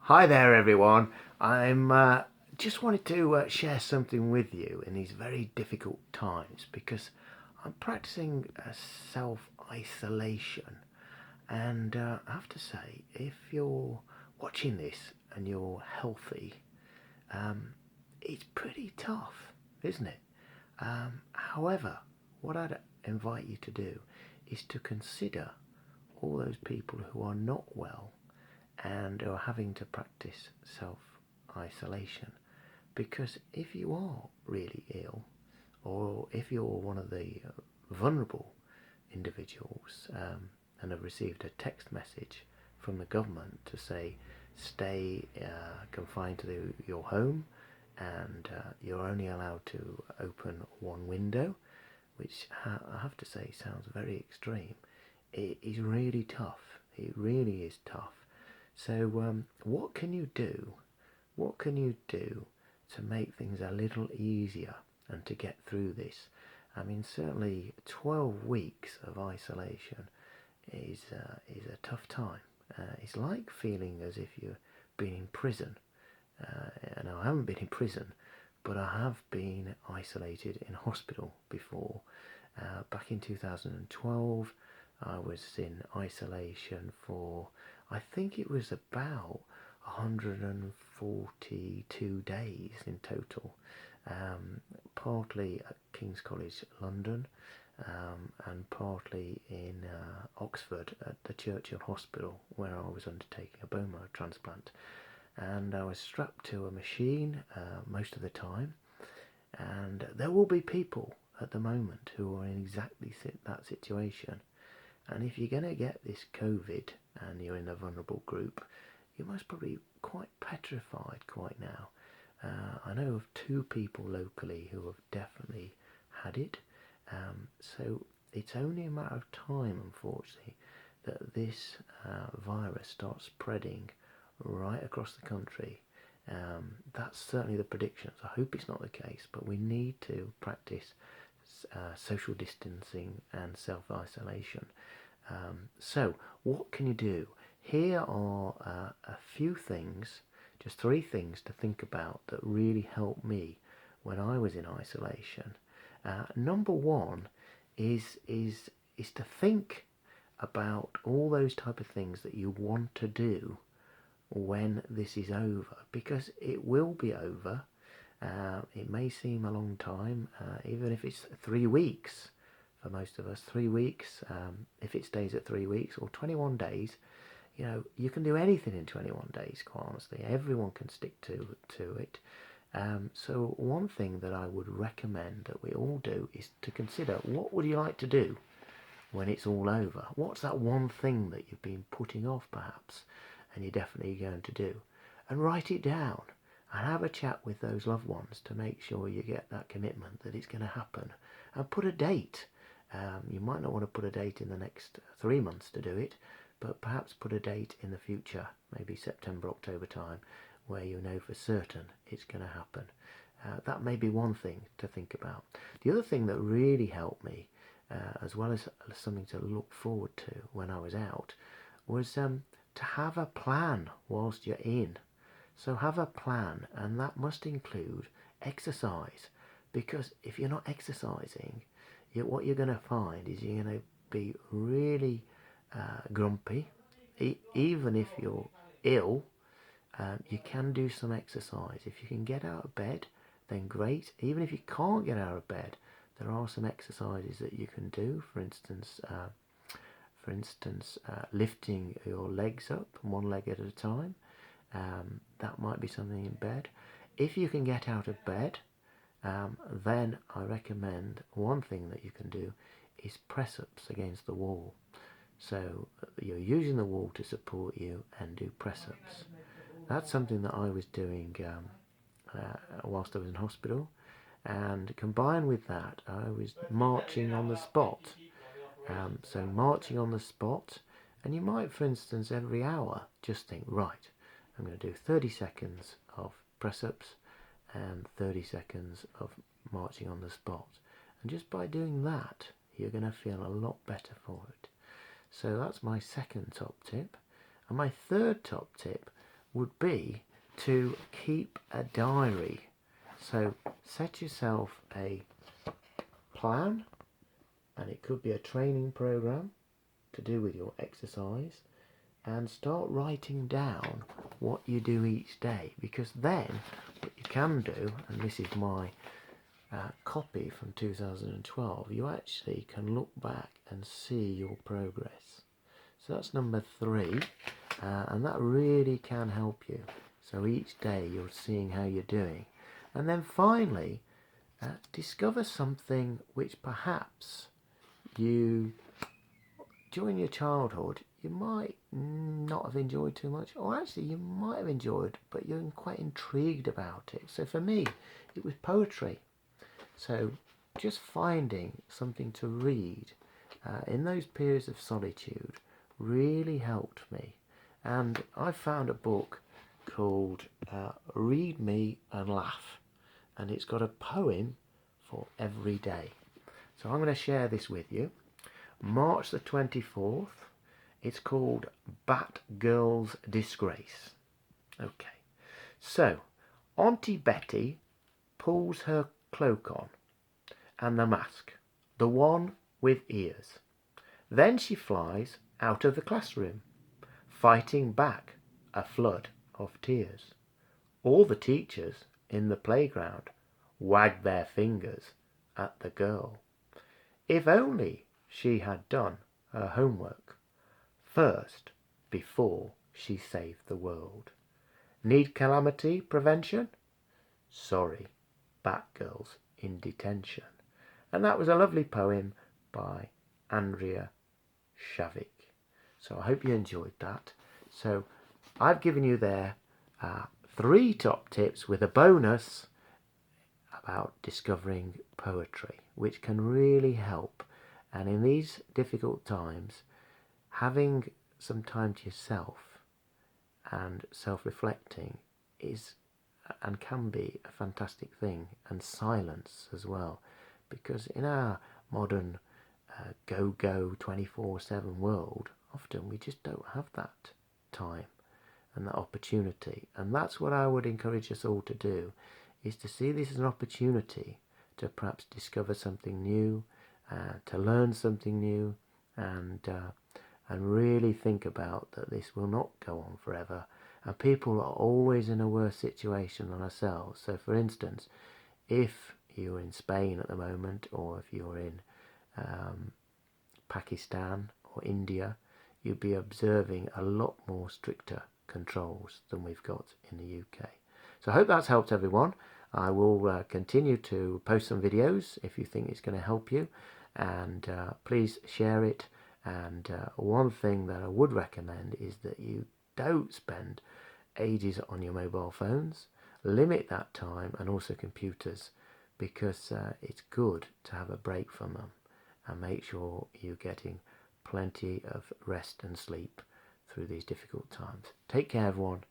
Hi there, everyone. I'm just wanted to share something with you in these very difficult times because I'm practicing self isolation. And I have to say, if you're watching this and you're healthy, um, it's pretty tough, isn't it? However, what I'd invite you to do is to consider all those people who are not well and are having to practice self isolation. Because if you are really ill, or if you're one of the vulnerable individuals and have received a text message from the government to say stay confined to your home and you're only allowed to open one window, which I have to say sounds very extreme, it is really tough. It really is tough. So, what can you do? What can you do to make things a little easier and to get through this? I mean, certainly 12 weeks of isolation is a tough time. It's like feeling as if you've been in prison. And I haven't been in prison, but I have been isolated in hospital before. Back in 2012, I was in isolation for, I think it was about 142 days in total, partly at King's College London, and partly in Oxford at the Churchill Hospital where I was undertaking a bone marrow transplant. And I was strapped to a machine most of the time, and there will be people at the moment who are in exactly that situation. And if you're going to get this COVID and you're in a vulnerable group, you're most probably quite petrified quite now. I know of two people locally who have definitely had it. So it's only a matter of time, unfortunately, that this virus starts spreading right across the country. That's certainly the predictions. I hope it's not the case, but we need to practice social distancing and self-isolation. So, what can you do? Here are a few things, just three things to think about that really helped me when I was in isolation. Number one is to think about all those type of things that you want to do when this is over, because it will be over. It may seem a long time, even if it's 3 weeks for most of us. 3 weeks, if it stays at 3 weeks or 21 days, you can do anything in 21 days. Quite honestly, everyone can stick to it. So one thing that I would recommend that we all do is to consider, what would you like to do when it's all over? What's that one thing that you've been putting off perhaps and you're definitely going to do? And write it down and have a chat with those loved ones to make sure you get that commitment that it's going to happen. And put a date. You might not want to put a date in the next 3 months to do it, but perhaps put a date in the future, maybe September, October time, where you know for certain it's going to happen. That may be one thing to think about. The other thing that really helped me, as well as something to look forward to when I was out, was to have a plan whilst you're in. So have a plan, and that must include exercise, because if you're not exercising, what you're going to find is you're going to be really grumpy. Even if you're ill, you can do some exercise. If you can get out of bed, then great. Even if you can't get out of bed, there are some exercises that you can do. For instance, lifting your legs up, one leg at a time. That might be something in bed. If you can get out of bed, then I recommend one thing that you can do is press ups against the wall. So you're using the wall to support you and do press ups. That's something that I was doing whilst I was in hospital. And combined with that, I was marching on the spot. So marching on the spot, and you might, for instance, every hour just think, right, I'm going to do 30 seconds of press-ups and 30 seconds of marching on the spot. And just by doing that, you're going to feel a lot better for it. So that's my second top tip. And my third top tip would be to keep a diary. So set yourself a plan, and it could be a training program to do with your exercise, and start writing down what you do each day, because then what you can do, and this is my copy from 2012, you actually can look back and see your progress. So that's number 3, and that really can help you. So each day you're seeing how you're doing. And then finally, discover something which perhaps you, during your childhood, you might not have enjoyed too much, or actually you might have enjoyed, but you're quite intrigued about it. So for me, it was poetry. So just finding something to read in those periods of solitude really helped me. And I found a book called Read Me and Laugh, and it's got a poem for every day. So I'm going to share this with you. March the 24th, it's called Batgirl's Disgrace. Okay, so Auntie Betty pulls her cloak on and the mask, the one with ears. Then she flies out of the classroom, fighting back a flood of tears. All the teachers in the playground wag their fingers at the girl. If only she had done her homework first before she saved the world. Need calamity prevention? Sorry, Batgirl's in detention. And that was a lovely poem by Andrea Shavik. So I hope you enjoyed that. So I've given you there 3 top tips with a bonus about discovering poetry, which can really help. And in these difficult times, having some time to yourself and self-reflecting is and can be a fantastic thing, and silence as well, because in our modern go 24/7 world, often we just don't have that time and that opportunity. And that's what I would encourage us all to do, is to see this as an opportunity to perhaps discover something new, to learn something new, and really think about that this will not go on forever, and people are always in a worse situation than ourselves. So for instance, if you're in Spain at the moment, or if you're in Pakistan or India, you'll be observing a lot more stricter controls than we've got in the UK. So I hope that's helped everyone. I will continue to post some videos if you think it's going to help you, and please share it. And one thing that I would recommend is that you don't spend ages on your mobile phones. Limit that time, and also computers, because it's good to have a break from them, and make sure you're getting plenty of rest and sleep through these difficult times. Take care everyone.